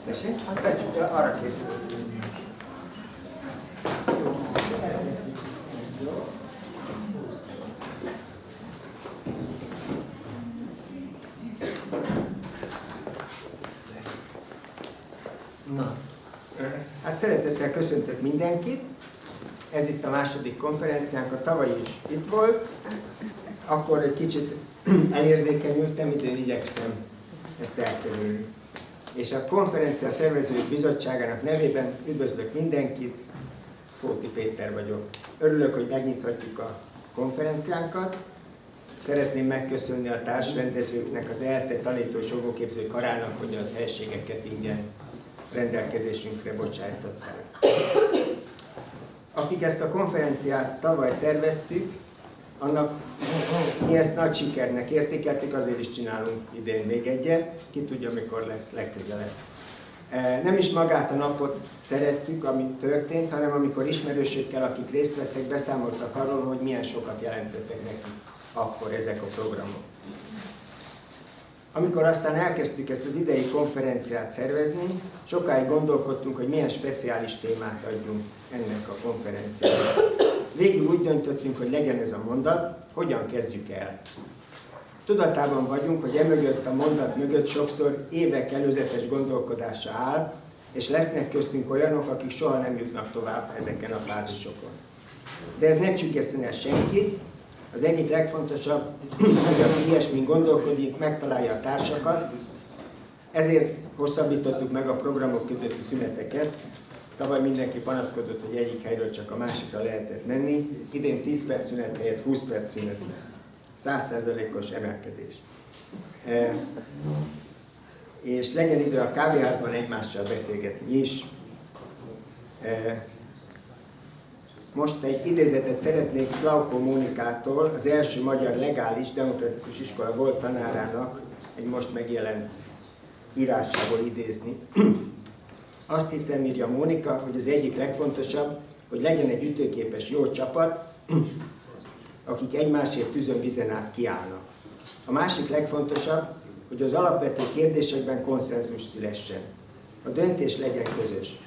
Tessék? Arra készül. Na, hát szeretettel köszöntök mindenkit. Ez itt a második konferenciánk, a tavaly is itt volt. Akkor egy kicsit elérzékenyültem, idén igyekszem ezt elkerülni. És a konferencia szervezői bizottságának nevében üdvözlök mindenkit, Fóti Péter vagyok. Örülök, hogy megnyithatjuk a konferenciánkat. Szeretném megköszönni a társrendezőknek, az ELTE tanító és jogoképző karának, hogy az helységeket ingyen rendelkezésünkre bocsájtották. Akik ezt a konferenciát tavaly szerveztük, annak mi ezt nagy sikernek értékeltük, azért is csinálunk idén még egyet, ki tudja, mikor lesz legközelebb. Nem is magát a napot szerettük, ami történt, hanem amikor ismerősökkel, akik részt vettek, beszámoltak arról, hogy milyen sokat jelentettek nekik akkor ezek a programok. Amikor aztán elkezdtük ezt az idei konferenciát szervezni, sokáig gondolkodtunk, hogy milyen speciális témát adjunk ennek a konferenciának. Végül úgy döntöttünk, hogy legyen ez a mondat, hogyan kezdjük el. Tudatában vagyunk, hogy emögött a mondat mögött sokszor évek előzetes gondolkodása áll, és lesznek köztünk olyanok, akik soha nem jutnak tovább ezeken a fázisokon. De ez ne csüggesszen el senkit. Az egyik legfontosabb, hogy aki ilyesmin gondolkodik, megtalálja a társakat. Ezért hosszabbítottuk meg a programok közötti szüneteket. Tavaly mindenki panaszkodott, hogy egyik helyről csak a másikra lehetett menni. Idén 10 perc szünet helyett 20 perc szünet lesz. 100%-os emelkedés. És legyen idő a kávéházban egymással beszélgetni is. Most egy idézetet szeretnék Szlavko Mónikától, az első magyar legális demokratikus iskola volt tanárának egy most megjelent írásából idézni. Azt hiszem, írja Mónika, hogy az egyik legfontosabb, hogy legyen egy ütőképes jó csapat, akik egymásért tűzön vizen át kiállnak. A másik legfontosabb, hogy az alapvető kérdésekben konszenzus szülessen. A döntés legyen közös.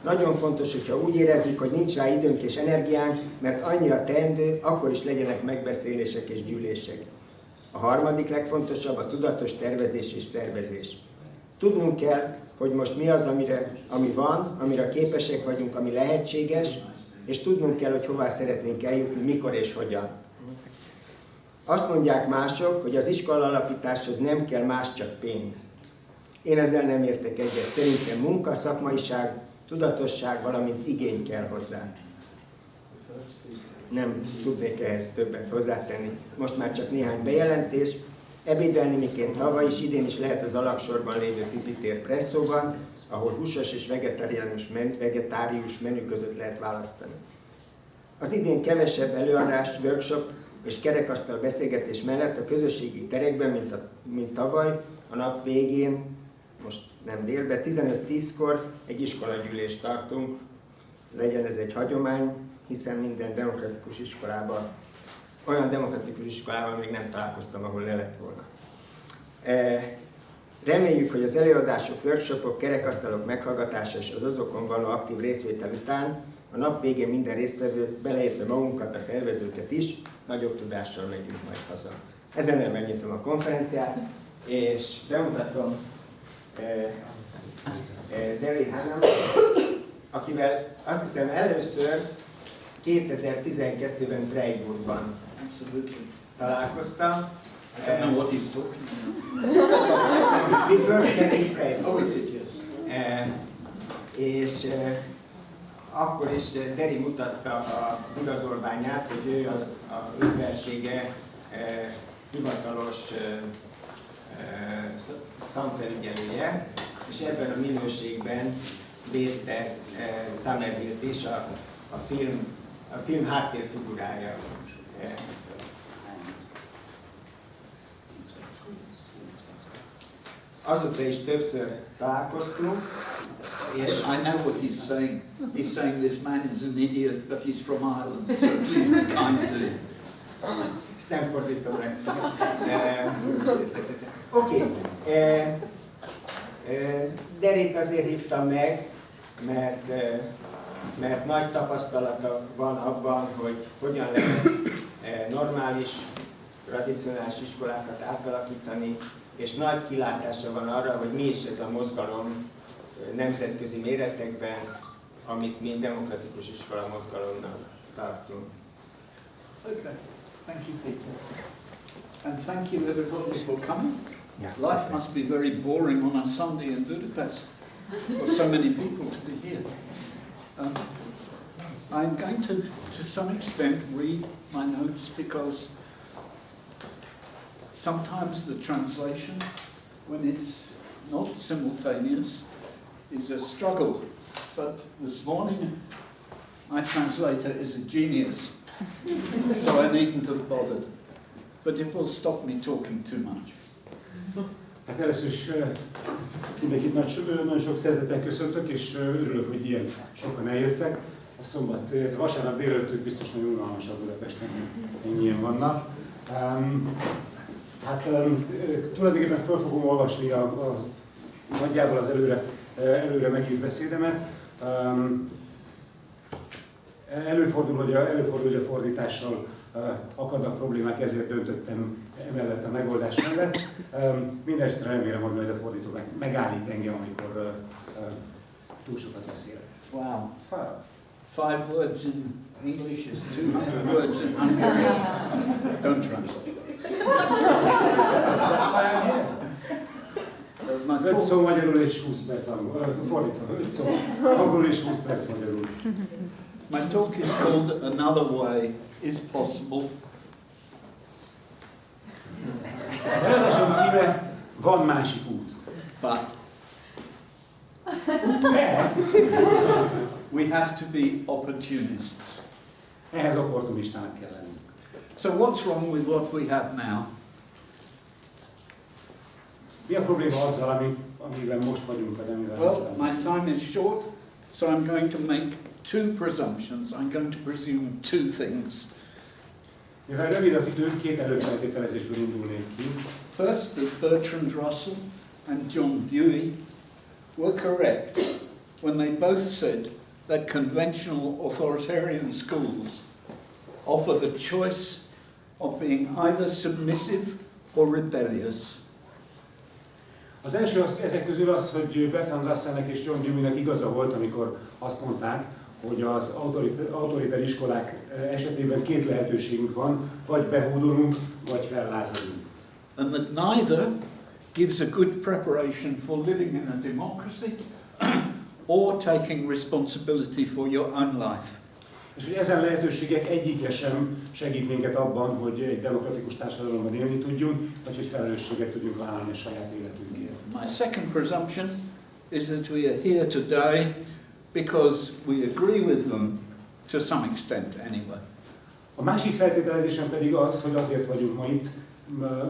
Nagyon fontos, hogyha úgy érezzük, hogy nincs rá időnk és energiánk, mert annyi a teendő, akkor is legyenek megbeszélések és gyűlések. A harmadik legfontosabb a tudatos tervezés és szervezés. Tudnunk kell, hogy most mi az, ami van, amire képesek vagyunk, ami lehetséges, és tudnunk kell, hogy hová szeretnénk eljutni, mikor és hogyan. Azt mondják mások, hogy az iskola alapításhoz nem kell más, csak pénz. Én ezzel nem értek egyet. Szerintem munka, szakmaiság, tudatosság, valamint igény kell hozzá. Nem tudnék ehhez többet hozzátenni. Most már csak néhány bejelentés. Ebédelni miként tavaly is, idén is lehet az alaksorban lévő Pipitér Presszóban, ahol húsos és vegetárius menü között lehet választani. Az idén kevesebb előadás, workshop és kerekasztal beszélgetés mellett a közösségi terekben, mint tavaly, a nap végén, most nem délben, 15-10-kor egy iskolagyűlést tartunk. Legyen ez egy hagyomány, hiszen minden demokratikus iskolában, olyan demokratikus iskolában még nem találkoztam, ahol ne lett volna. Reméljük, hogy az előadások, workshopok, kerekasztalok meghallgatása és az azokon való aktív részvétel után a nap végén minden résztvevő, beleértve magunkat, a szervezőket is, nagyobb tudással megyünk majd haza. Ezen megnyitom a konferenciát, és bemutatom Derry Hanham, akivel azt hiszem először 2012-ben Freiburgban találkoztam. I don't know what he's talking We first met in Freiburg. about. Oh, we did, yes. És akkor is Derry mutatta az igazolványát, hogy ő az ő felsége hivatalos tanfelügyelője, és ebben a minőségben védte Summerhill-t is, a film háttérfigurája. Azóta is többször találkoztunk, és I know what he's saying. He's saying this man is an idiot, but he's from Ireland, so please be kind to him. ezt nem fordítom meg. Oké. Derit azért hívtam meg, mert nagy tapasztalata van abban, hogy hogyan lehet normális, tradicionális iskolákat átalakítani, és nagy kilátása van arra, hogy mi is ez a mozgalom nemzetközi méretekben, amit mi demokratikus iskola mozgalomnak tartunk. Okay, thank you, Peter. And thank you everybody for coming. Life must be very boring on a Sunday in Budapest for so many people to be here. I'm going to some extent, read my notes because sometimes the translation, when it's not simultaneous, is a struggle. But this morning, my translator is a genius, so I needn't have bothered. But it will stop me talking too much. Hát először is mindenkit nagyon sok szeretettel köszöntök, és örülök, hogy ilyen sokan eljöttek. A szombat, illetve vasárnap délelőtt biztos nagyon unalmasabb Budapesten, ennyien vannak. Tulajdonképpen föl fogom olvasni nagyjából az előre megírt beszédemet. Előfordul, hogy a fordítással akadnak problémák, ezért döntöttem emellett a megoldás mellett. Mindenesetre remélem, hogy majd a fordító megállít engem, amikor túl sokat beszélek. Wow. 5 words in English is 200 words in Hungarian. Don't translate. That's why I'm here. 5 szó magyarul és 20 perc angol. Fordítva, 5 szó angol és 20 perc magyarul. My talk is called Another Way is Possible. Az előadásom címe Van másik út. But De we have to be opportunists. ehhez opportunistának kell lenni. So what's wrong with what we have now? Mi a probléma azzal, amiben most vagyunk, vagy amivel most Well, vagyunk? my time is short, so I'm going to make 2 presumptions. I'm going to presume 2 things. Mivel rövid az idő, 2 előfeltételezésből indulnék ki. First, that Bertrand Russell and John Dewey were correct when they both said that conventional authoritarian schools offer the choice of being either submissive or rebellious. Az első ezek közül az, hogy Bertrand Russellnek és John Deweynek igaza volt, amikor azt mondták, hogy az autoritár iskolák esetében 2 lehetőségünk van, vagy behódolunk, vagy fellázadunk. And that neither gives a good preparation for living in a democracy or taking responsibility for your own life. És hogy ezen lehetőségek egyike sem segít minket abban, hogy egy demokratikus társadalomban élni tudjunk, vagy hogy felelősséget tudjunk vállalni a saját életünkért. My second presumption is that we are here today because we agree with them to some extent anyway. A másik feltételezésem pedig az, hogy azért vagyunk ma itt,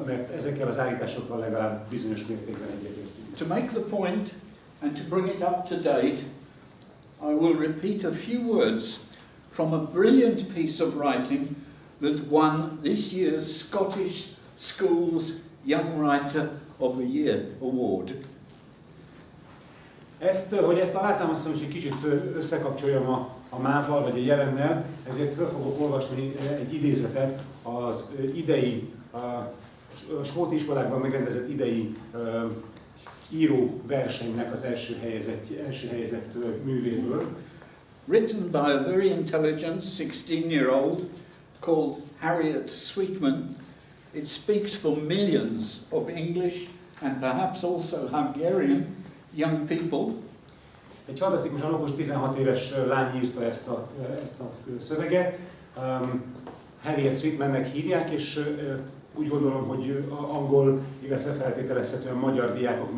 mert ezekkel az állításokkal legalább bizonyos mértékben egyetértünk. To make the point and to bring it up to date, I will repeat a few words from a brilliant piece of writing that won this year's Scottish Schools Young Writer of the Year award. Hogy ezt alátámasztom, és egy kicsit összekapcsoljam a mával, vagy a jelennel, ezért fel fogok olvasni egy idézetet az idei, a skót iskolákban megrendezett idei író versenynek az első helyezett művéből. Written by a very intelligent 16-year-old called Harriet Sweetman, it speaks for millions of English and perhaps also Hungarian young people. Egy fantasztikusan okos 16 éves lány írta ezt a szöveget. Harriet Sweetmannek hívják, és úgy gondolom, hogy angol, illetve feltételezhetően magyar diákok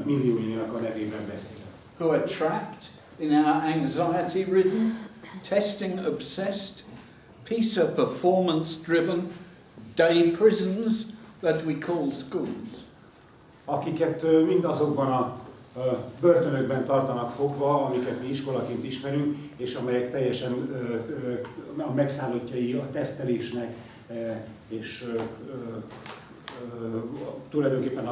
millióinak a nevében beszél. Who are trapped in our anxiety-ridden, testing-obsessed, PISA performance-driven day prisons that we call schools. Akiket mindazokban a börtönökben tartanak fogva, amiket mi iskolaként ismerünk, és amelyek teljesen a megszállottjai a tesztelésnek, és tulajdonképpen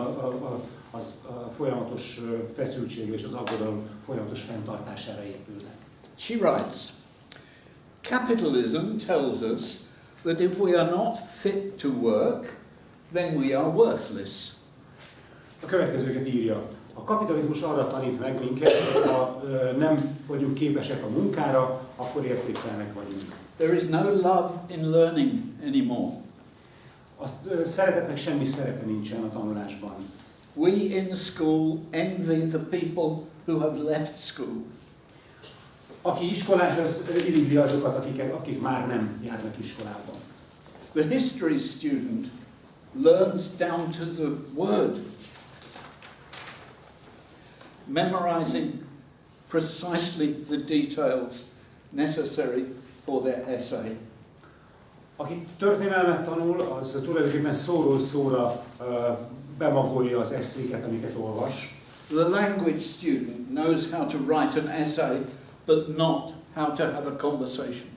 az folyamatos feszültség és az aggodalom folyamatos fenntartására épülnek. She writes, "Capitalism tells us that if we are not fit to work, then we are worthless. A következőket írja. A kapitalizmus arra tanít meg minket, hogy ha nem vagyunk képesek a munkára, akkor értéktelenek vagyunk. There is no love in learning anymore. A szeretetnek semmi szerepe nincsen a tanulásban. We in school envy the people who have left school. Aki iskolás, az irigyli azokat, akik már nem járnak iskolába. The history student learns down to the word, memorizing precisely the details necessary for their essay. Aki történelmet tanul, az tulajdonképpen szóról szóra bemagolja az eszéket, amiket olvas. The language student knows how to write an essay, but not how to have a conversation.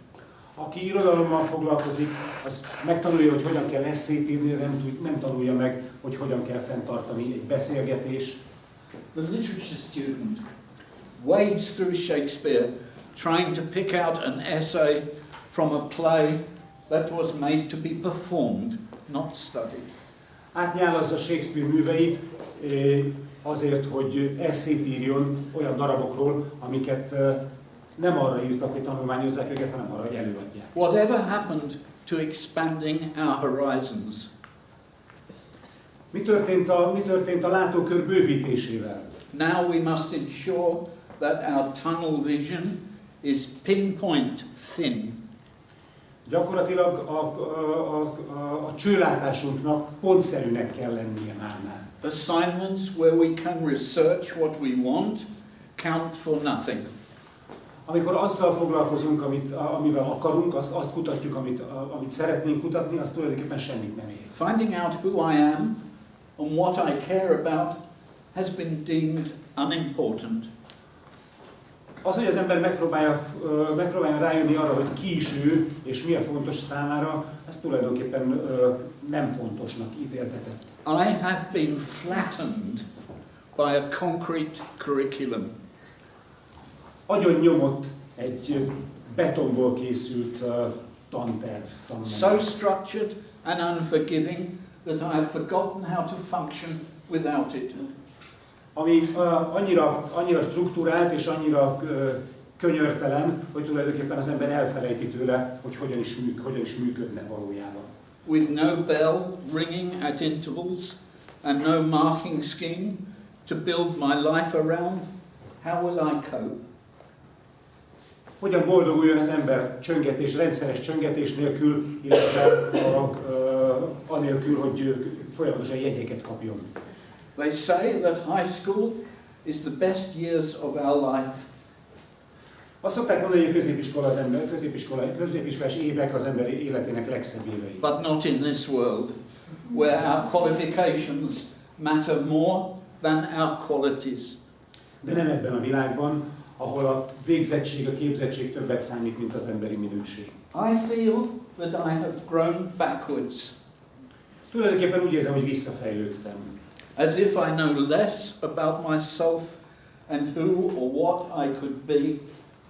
Aki irodalommal foglalkozik, az megtanulja, hogy hogyan kell esszét írni, nem tanulja meg, hogy hogyan kell fenntartani egy beszélgetést. The literature student wades through Shakespeare, trying to pick out an essay from a play that was made to be performed, not studied. Átnyálazza Shakespeare műveit azért, hogy esszét írjon olyan darabokról, amiket nem arra írtak, hogy tanulmányozzák őket, hanem arra, hogy előadják. Whatever happened to expanding our horizons? Mi történt a látókör bővítésével? Now we must ensure that our tunnel vision is pinpoint thin. Gyakorlatilag a csőlátásunknak pontszerűnek kell lennie már. Assignments where we can research what we want count for nothing. Amikor azzal foglalkozunk, amivel akarunk, azt kutatjuk, amit szeretnénk kutatni, az tulajdonképpen semmit nem ér. Finding out who I am and what I care about has been deemed unimportant. Az, hogy az ember megpróbálja rájönni arra, hogy ki is ő, és mi a fontos számára, ez tulajdonképpen nem fontosnak ítéltetett. I have been flattened by a concrete curriculum. Agyon nyomott egy betonból készült tanterv. So structured and unforgiving that I have forgotten how to function without it. Ami annyira struktúrált és annyira könyörtelen, hogy tulajdonképpen az ember elfelejti tőle, hogy hogyan is működne valójában. With no bell ringing at intervals and no marking scheme to build my life around, how will I cope? Hogyan boldoguljon az ember rendszeres csöngetés nélkül, illetve anélkül, hogy folyamatosan jegyeket kapjon. They say that high school is the best years of our life. Azt szokták mondani, hogy a középiskolás évek az ember életének legszebb évei. But not in this world, where our qualifications matter more than our qualities. De nem ebben a világban, ahol a végzettség, a képzettség többet számít, mint az emberi minőség. I feel that I have grown backwards. Tulajdonképpen úgy érzem, hogy visszafejlődtem. As if I know less about myself and who or what I could be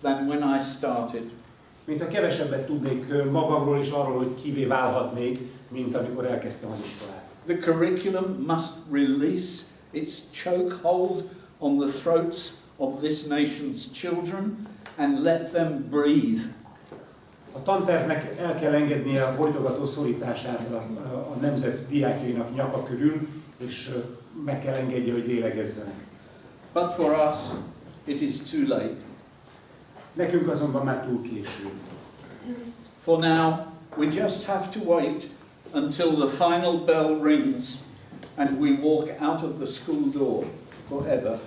than when I started. Mintha kevesebbet tudnék magamról és arról, hogy kivé válhatnék, mint amikor elkezdtem az iskolát. The curriculum must release its chokehold on the throats of this nation's children and let them breathe. A tantervnek el kell engednie a folytogató szorítását a nemzet diákjainak nyaka körül, és meg kell engedje, hogy lélegezzenek. But for us, it is too late. Nekünk azonban már túl késő. For now, we just have to wait until the final bell rings and we walk out of the school door forever.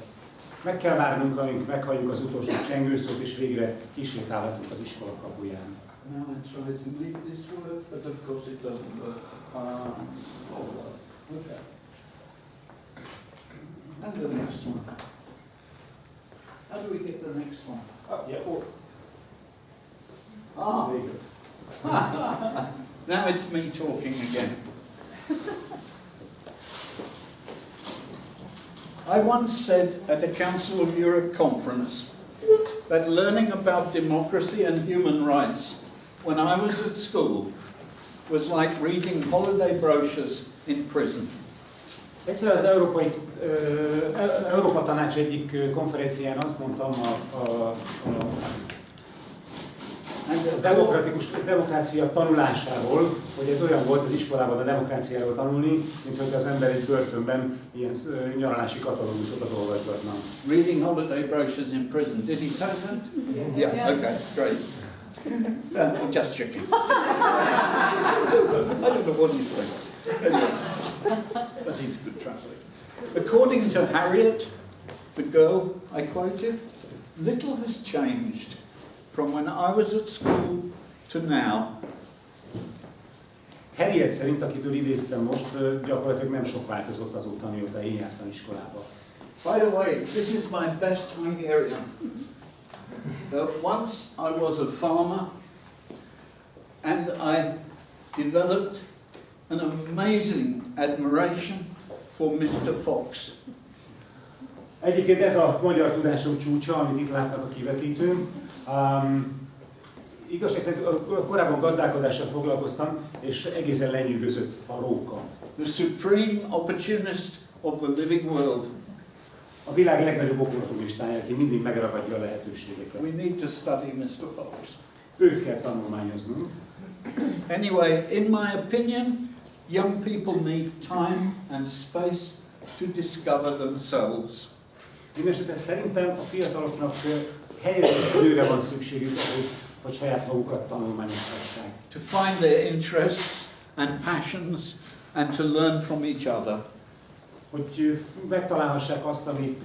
Meg kell várnunk, amíg meghalljuk az utolsó csengőszót, és végre kisétálhatunk az iskola kapuján. Now I try to make this work, but of course it doesn't work. Okay. And the next one. How do we get the next one? There you go. Now it's me talking again. I once said at a Council of Europe conference that learning about democracy and human rights when I was at school was like reading holiday brochures in prison. Egyszer az Európa Tanács egyik konferencián azt mondtam a demokrácia tanulásáról, hogy ez olyan volt az iskolában a demokráciáról tanulni, mint hogy az ember egy börtönben ilyen nyaralási katalógusokat olvasgatna. Reading holiday brochures in prison. Did he say that? Yeah, okay, great. I'm just checking. I don't know what he's saying. Anyway, but he's a good translator. According to Harriet, the girl I quoted, little has changed from when I was at school to now. Harriet szerint, akitől idéztem most, gyakorlatilag nem sok változott azóta, mióta én jártam iskolába. By the way, this is my best Hungarian. Once I was a farmer and I developed an amazing admiration for Mr. Fox. Egyébként ez a magyar tudásom csúcsa, amit itt látnak a kivetítőn. Igazság szerint korábban gazdálkodással foglalkoztam, és egészen lenyűgözött a róka. The supreme opportunist of the living world. A világ legnagyobb opportunistája, aki mindig megragadja a lehetőségeket. We need to study Mr. Fox. Őt kell tanulmányoznunk. Anyway, in my opinion, young people need time and space to discover themselves. Mindenesetre szerintem a fiataloknak helyre és időre van szükségük ahhoz, hogy saját magukat tanulmányozhassák. To find their interests and passions and to learn from each other. Hogy megtalálhassák azt, ami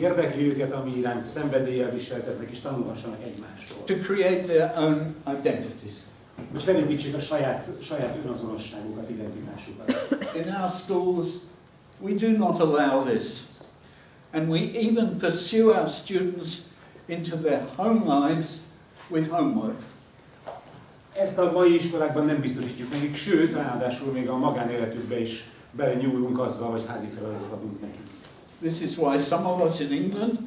érdekli őket, ami iránt szenvedéllyel viseltetnek, és tanulhassanak egymástól. To create their own identities. Hogy felépítsék a saját önazonosságukat, identitásukat. In our schools, we do not allow this. And we even pursue our students into their home lives with homework. Ezt a mai iskolákban nem biztosítjuk nekik, sőt, ráadásul még a magánéletükbe is belenyúlunk azzal, hogy házi feladatot adunk nekik. This is why some of us in England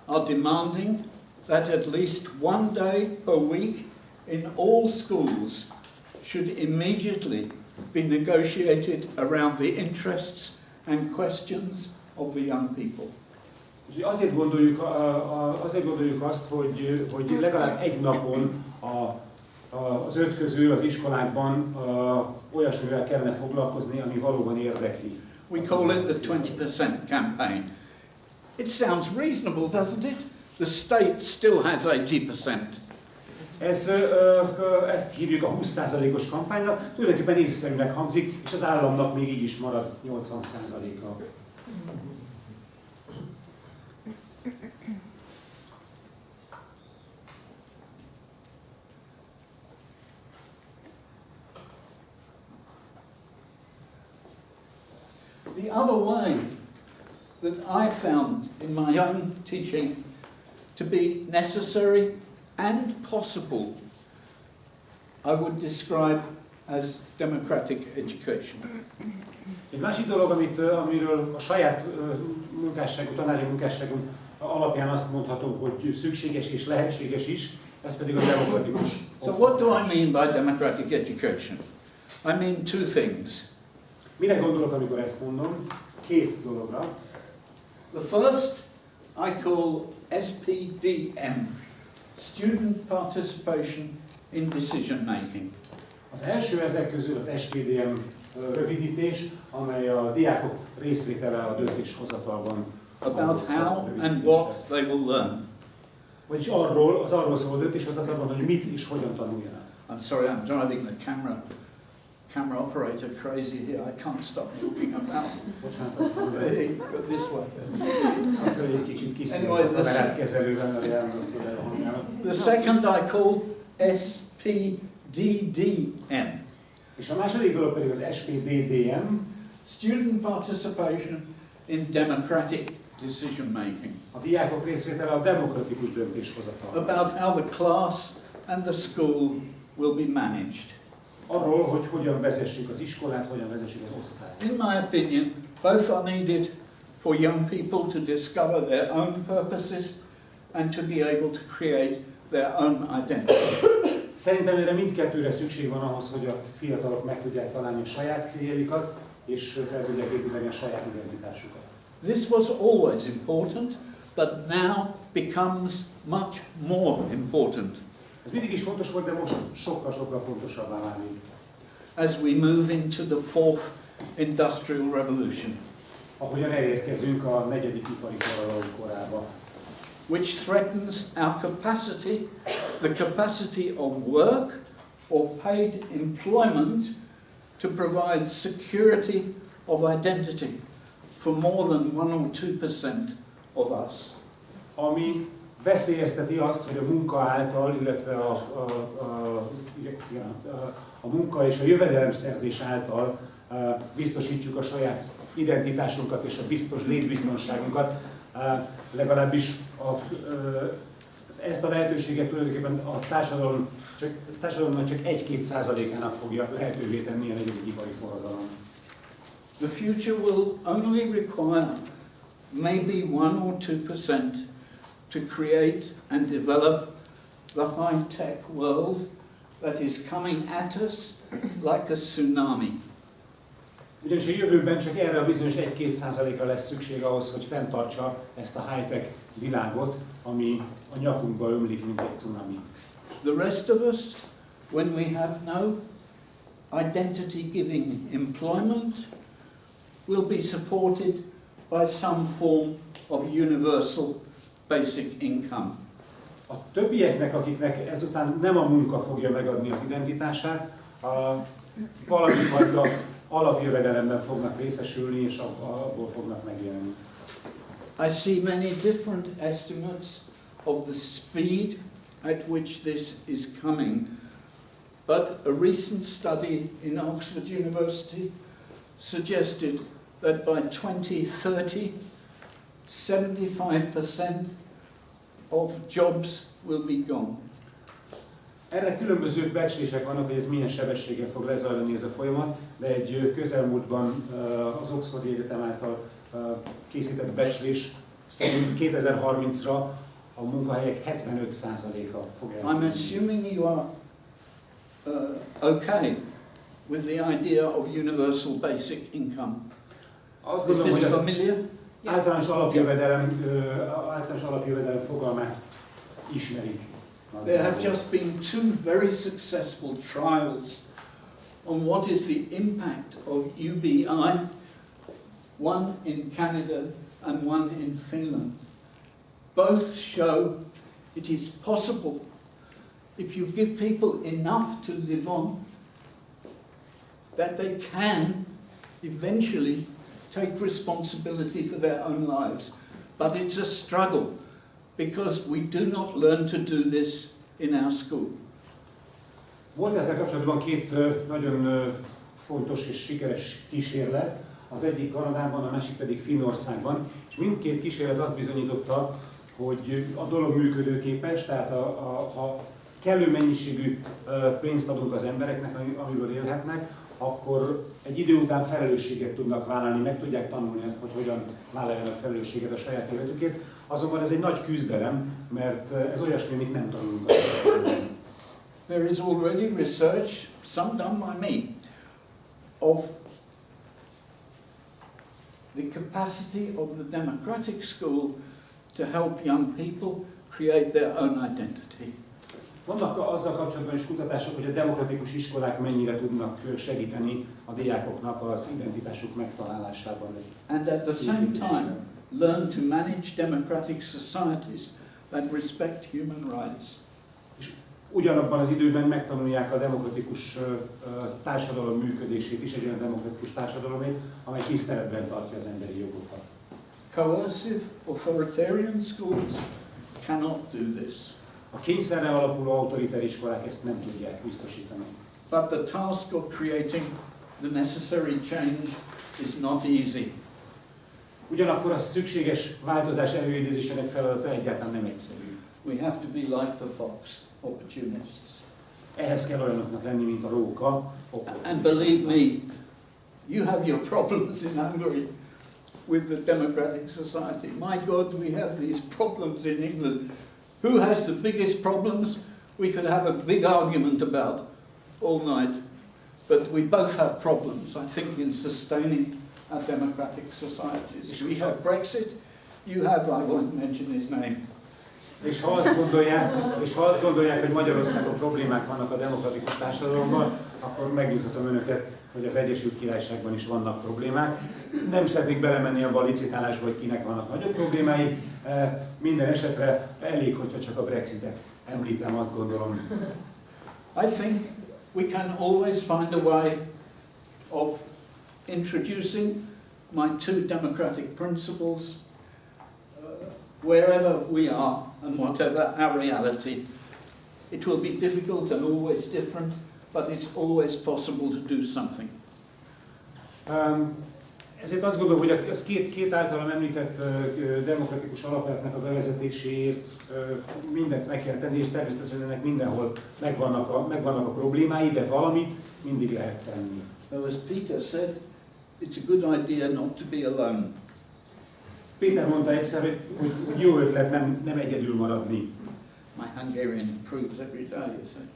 are demanding that at least one day per week in all schools should immediately be negotiated around the interests and questions of the young people. Azért gondoljuk azt, hogy legalább egy napon az 5 közül az iskolákban olyasmivel kellene foglalkozni, ami valóban érdekli. We call it the 20% campaign. It sounds reasonable, doesn't it? The state still has 80%. Ezt hívjuk a 20%-os kampánynak, tulajdonképpen észszerűnek hangzik, és az államnak még így is marad 80%-a. The other way that I found in my own teaching to be necessary and possible, I would describe as democratic education. Egy másik dolog, amiről a saját tanári munkásságunk alapján azt mondhatom, hogy szükséges és lehetséges is, ez pedig a demokratikus. So what do I mean by democratic education? I mean two things. Mire gondolok, amikor ezt mondom? 2 dologra. The first I call SPDM, Student Participation in Decision Making. Az első ezek közül az SPDM rövidítés, amely a diákok részvétele a döntéshozatalban. About how and what they will learn. Vagyis arról szól a döntéshozatalban, hogy mit és hogyan tanuljanak. I'm sorry, I'm driving the camera operator crazy here. I can't stop talking about. Bocsánat, azt mondom, This way. azt mondom, hogy egy kicsit kiszűrjük a kamerát kezelővel, mert elmondom. The second I call SPDDM. És a második dolog pedig az SPDDM. Student Participation in Democratic Decision Making. A diákok részvétele a demokratikus döntéshozatalban. About how the class and the school will be managed. Arról, hogy hogyan vezessük az iskolát, hogyan vezessük az osztályt. In my opinion, both are needed for young people to discover their own purposes and to be able to create their own identity. Szerintem erre mindkettőre szükség van ahhoz, hogy a fiatalok meg tudják találni a saját céljaikat, és fel tudják építeni a saját identitásukat. This was always important, but now becomes much more important Ez mindig is fontos volt, de most sokkal-sokkal fontosabbá válik. as we move into the fourth industrial revolution, Ahogyan elérkezünk a negyedik ipari forradalom korába, which threatens our capacity, the capacity of work or paid employment to provide security of identity for more than 1 or 2% of us. ami veszélyezteti azt, hogy a munka által, illetve a munka és a jövedelemszerzés által biztosítsuk a saját identitásunkat és a létbiztonságunkat, legalábbis ezt a lehetőséget tulajdonképpen a társadalomnak csak 1-2%-ának fogja lehetővé tenni a negyedik ipari forradalom. The future will only require maybe 1 or 2% to create and develop the high-tech world that is coming at us like a tsunami. Ugyanis a jövőben csak erre a bizonyos 1-2%-ra lesz szükség ahhoz, hogy fenntartsa ezt a high-tech világot, ami a nyakunkba ömlik, mint egy cunami. The rest of us, when we have no identity-giving employment, will be supported by some form of universal basic income. A többieknek, akiknek ezután nem a munka fogja megadni az identitását, valami fajta alapjövedelemben fognak részesülni, és abból fognak megélni. I see many different estimates of the speed at which this is coming, but a recent study in Oxford University suggested that by 2030, 75% of jobs will be gone. Erre különböző becslések vannak, hogy ez milyen sebességgel fog lezajlani ez a folyamat, de egy közelmúltban az Oxford Egyetem által készített becslés szerint 2030-ra a munkahelyek 75%-a fog eltűnni. I'm assuming you are okay with the idea of universal basic income. Azt Is gondolom, this hogy az familiar? általános alapjövedelem fogalmát ismerik. There have just been 2 very successful trials on what is the impact of UBI, one in Canada and one in Finland. Both show it is possible if you give people enough to live on, that they can eventually take responsibility for their own lives. But it's a struggle, because we do not learn to do this in our school. Volt ezzel kapcsolatban 2 nagyon fontos és sikeres kísérlet, az egyik Kanadában, a másik pedig Finnországban, és mindkét kísérlet azt bizonyította, hogy a dolog működőképes, tehát ha kellő mennyiségű pénzt adunk az embereknek, amiből élhetnek, akkor egy idő után felelősséget tudnak vállalni, meg tudják tanulni ezt, hogy hogyan vállaljanak felelősséget a saját életükért. Azonban ez egy nagy küzdelem, mert ez olyasmi, amit nem tanulunk. There is already research, some done by me, of the capacity of the democratic school to help young people create their own identity. Vannak azzal kapcsolatban is kutatások, hogy a demokratikus iskolák mennyire tudnak segíteni a diákoknak az identitásuk megtalálásában. And at the same time, learn to manage democratic societies that respect human rights. És ugyanabban az időben megtanulják a demokratikus társadalom működését is, egy olyan demokratikus társadalomét, amely tiszteletben tartja az emberi jogokat. Coercive, authoritarian schools cannot do this. A kényszerre alapuló autoriter iskolák ezt nem tudják biztosítani. But the task of creating the necessary change is not easy. Ugyanakkor a szükséges változás előidézésének feladata egyáltalán nem egyszerű. We have to be like the fox, opportunists. Ehhez kell olyanoknak lenni, mint a róka. And believe me, you have your problems in Hungary. with the democratic society. My God, we have these problems in England. Who has the biggest problems? We could have a big argument about all night. But we both have problems, I think, in sustaining our democratic societies. We have Brexit, you have, I won't mention his name. És ha azt gondolják, hogy Magyarországon problémák vannak a demokratikus társadalomban, akkor megnyugtatom önöket, hogy az Egyesült Királyságban is vannak problémák. Nem szeretnék belemenni abba a licitálásba, hogy kinek vannak nagyobb problémái. Minden esetre elég, hogyha csak a Brexitet említem, azt gondolom. I think we can always find a way of introducing my two democratic principles wherever we are and whatever our reality. It will be difficult and always different, but it's always possible to do something. Ezért azt gondolom, hogy az két általam említett demokratikus alapelvnek a bevezetéséért mindent meg kell tenni, és természetesen ennek mindenhol megvannak a problémái, de valamit mindig lehet tenni. Though, as Peter said, it's a good idea not to be alone. Péter mondta egyszer, hogy jó ötlet nem egyedül maradni. My Hungarian improves every day, you see.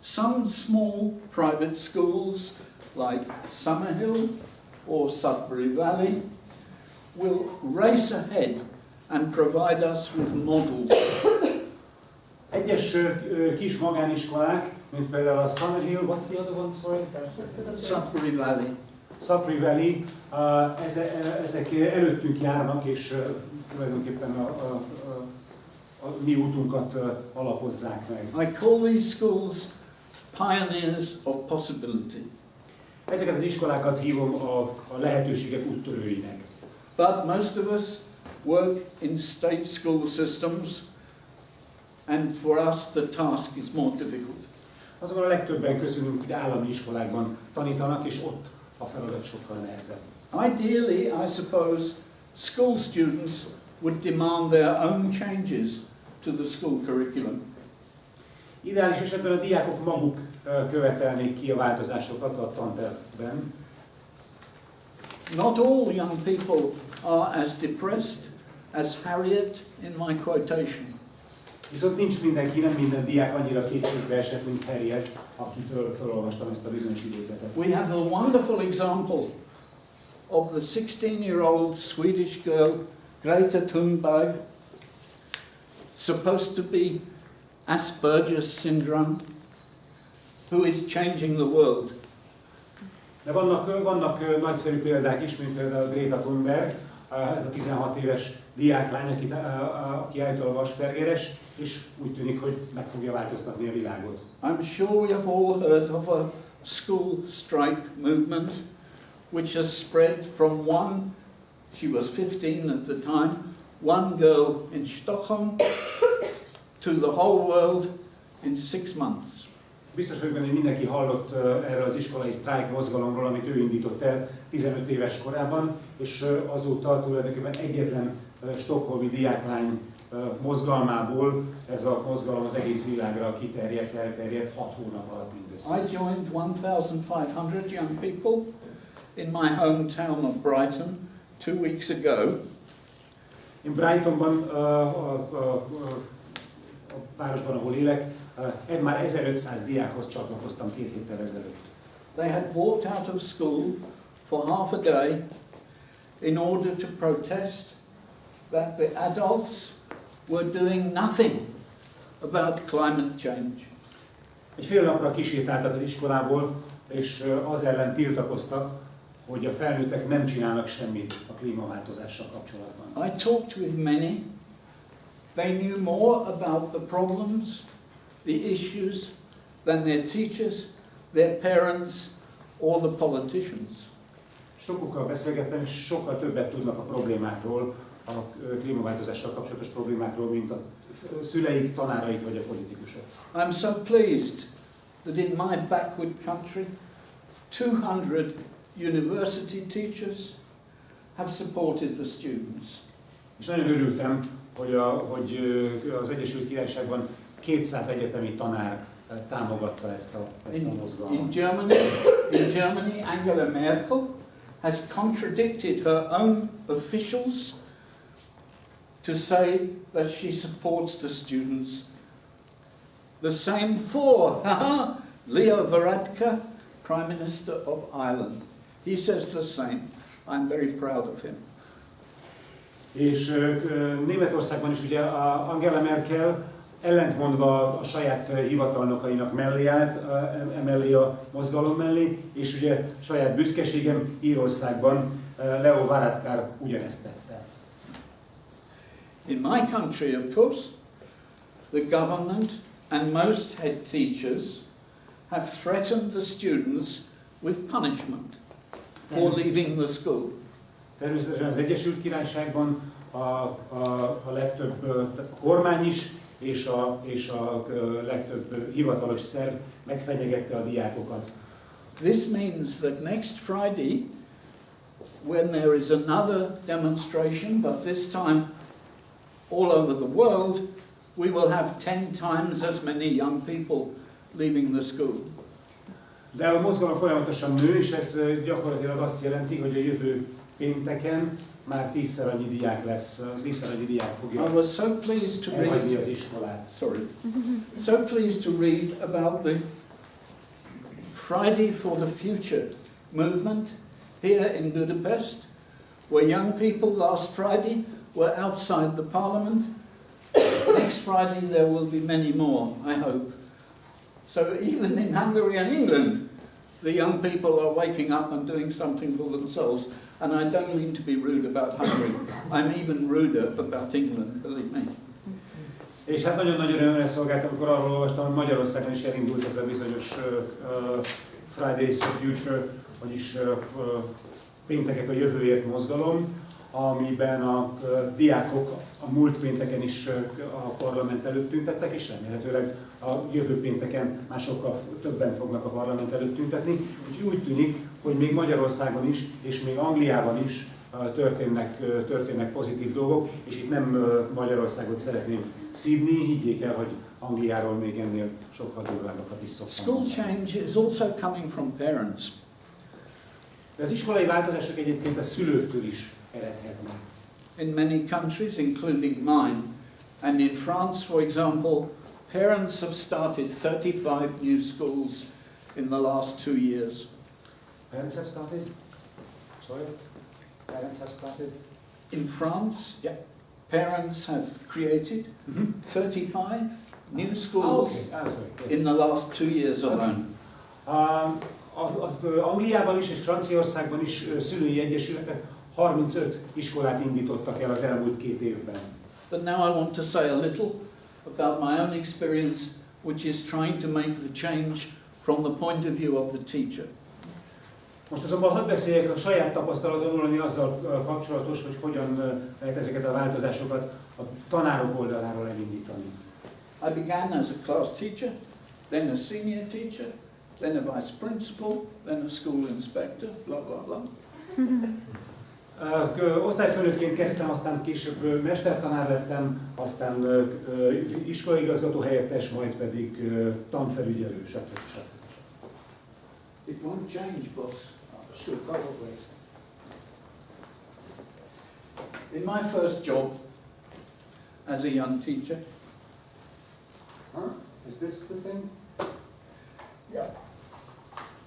Some small private schools, like Summerhill or Sudbury Valley, will race ahead and provide us with models. Egyes kis magániskolák, mint például a Summerhill, what's the other one, sorry? Sudbury Valley. Sudbury Valley, ezek előttünk járnak, és tulajdonképpen a mi útunkat alapozzák meg. I call these schools pioneers of possibility. Ezeket az iskolákat hívom a lehetőségek úttörőinek. But most of us work in state school systems, and for us the task is more difficult. Azonban a legtöbben közülünk hogy állami iskolákban tanítanak, és ott a feladat sokkal nehezebb. Ideally, I suppose, school students would demand their own changes to the school curriculum. Ideális esetben a diákok maguk követelnék ki a változásokat a tantervben. Not all young people are as depressed as Harriet in my quotation. Viszont nem minden diák annyira kétségbe esett, mint Harriet, akitől felolvastam ezt a bizonyos idézetet. We have a wonderful example of the 16-year-old Swedish girl, Greta Thunberg, supposed to be Asperger's syndrome, who is changing the world. De vannak nagyszerű példák is, mint például Greta Thunberg, ez a 16 éves diáklány, aki állítólag Aspergeres, és úgy tűnik, hogy meg fogja változtatni a világot. I'm sure we have all heard of a school strike movement which has spread from one, she was 15 at the time, one girl in Stockholm to the whole world in 6 months. Biztos vagyok benne, hogy mindenki hallott erről az iskolai sztrájk mozgalomról, amit ő indított el 15 éves korában, és azóta tulajdonképpen egyetlen stockholmi diáklány mozgalmából ez a mozgalom az egész világra elterjedt 6 hónap alatt mindössze. I joined 1,500 young people in my hometown of Brighton 2 weeks ago. Én Brightonban, a városban, ahol élek, már 1500 diákhoz csatlakoztam 2 héttel ezelőtt. They had walked out of school for half a day in order to protest that the adults were doing nothing about climate change. Egy fél napra kisétáltak az iskolából, és az ellen tiltakoztak, hogy a felnőttek nem csinálnak semmit a klímaváltozással kapcsolatban. I talked with many. They knew more about the problems, the issues, than their teachers, their parents, or the politicians. Sokukkal beszélgettem, és sokkal többet tudnak a problémákról, a klímaváltozással kapcsolatos problémákról, mint a szüleik, tanáraik vagy a politikusok. I'm so pleased that in my backward country, 200 university teachers have supported the students. És nagyon örültem, hogy az Egyesült Királyságban 200 egyetemi tanár támogatta ezt a mozgalmat. In Germany, Angela Merkel has contradicted her own officials to say that she supports the students. The same for Leo Varadkar, Prime Minister of Ireland. He says the same. I'm very proud of him. És Németországban is ugye Angela Merkel ellentmondva a saját hivatalnokainak mellé állt, emellé a mozgalom mellé, és ugye saját büszkeségem Írországban Leo Varadkar ugyanezt tette. In my country, of course, the government and most head teachers have threatened the students with punishment for leaving the school. Természetesen az Egyesült Királyságban a legtöbb, tehát a kormány is, és a legtöbb hivatalos szerv megfenyegette a diákokat. This means that next Friday, when there is another demonstration, but this time all over the world, we will have 10 times as many young people leaving the school. De a mozgalom folyamatosan nő, és ez gyakorlatilag azt jelenti, hogy a jövő pénteken már 10-szer annyi diák lesz, 10-szer annyi diák fogja elhagyni az iskolát. Sorry. So pleased to read about the Friday for the Future movement here in Budapest, where young people last Friday were outside the parliament. Next Friday there will be many more, I hope. So even in Hungary and England, the young people are waking up and doing something for themselves. And I don't mean to be rude about Hungary. I'm even ruder about England, believe me. És hát nagyon-nagyon örömre szolgált, amikor arról olvastam, hogy Magyarországon is elindult ez a bizonyos Fridays for Future, vagyis péntekek a jövőért mozgalom, amiben a diákok a múlt pénteken is a parlament előtt tüntettek, és remélhetőleg a jövő pénteken már sokkal többen fognak a parlament előtt tüntetni. Úgyhogy úgy tűnik, hogy még Magyarországon is, és még Angliában is történnek pozitív dolgok, és itt nem Magyarországot szeretném szídni, higgyék el, hogy Angliáról még ennél sokkal durvábbakat is szoktam. School change is also coming from parents. De az iskolai változások egyébként a szülőktől is eredhetnek. In many countries, including mine, and in France, for example, parents have started 35 new schools in the last 2 years. Parents have started? Sorry? Parents have started? In France, Yeah. parents have created 35 new schools in the last 2 years alone. Angliában is és Franciaországban is szülői egyesületek 35 iskolát indítottak el az elmúlt 2 évben. But now I want to say a little about my own experience, which is trying to make the change from the point of view of the teacher. Most azonban hadd beszéljek a saját tapasztalatomról, ami azzal kapcsolatos, hogy hogyan lehet ezeket a változásokat a tanárok oldaláról elindítani. I began as a class teacher, then a senior teacher, then a vice principal, then a school inspector, blah blah blah. Osztályfőnökként kezdtem, aztán később mestertanár lettem, aztán iskolaigazgató helyettes, majd pedig tanfelügyelő, stb. It won't change, boss. Sure, probably. In my first job as a young teacher, Is this the thing? Yeah.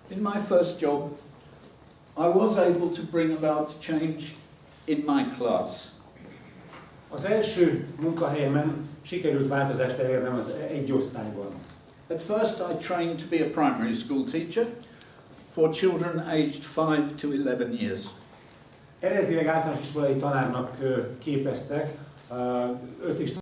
in my first job, I was able to bring about change in my class. Az első munkahelyemen sikerült változást elérnem az egy osztályban. At first I trained to be a primary school teacher for children aged 5 to 11 years. Eredetileg általános iskolai tanárnak képeztek, 5 és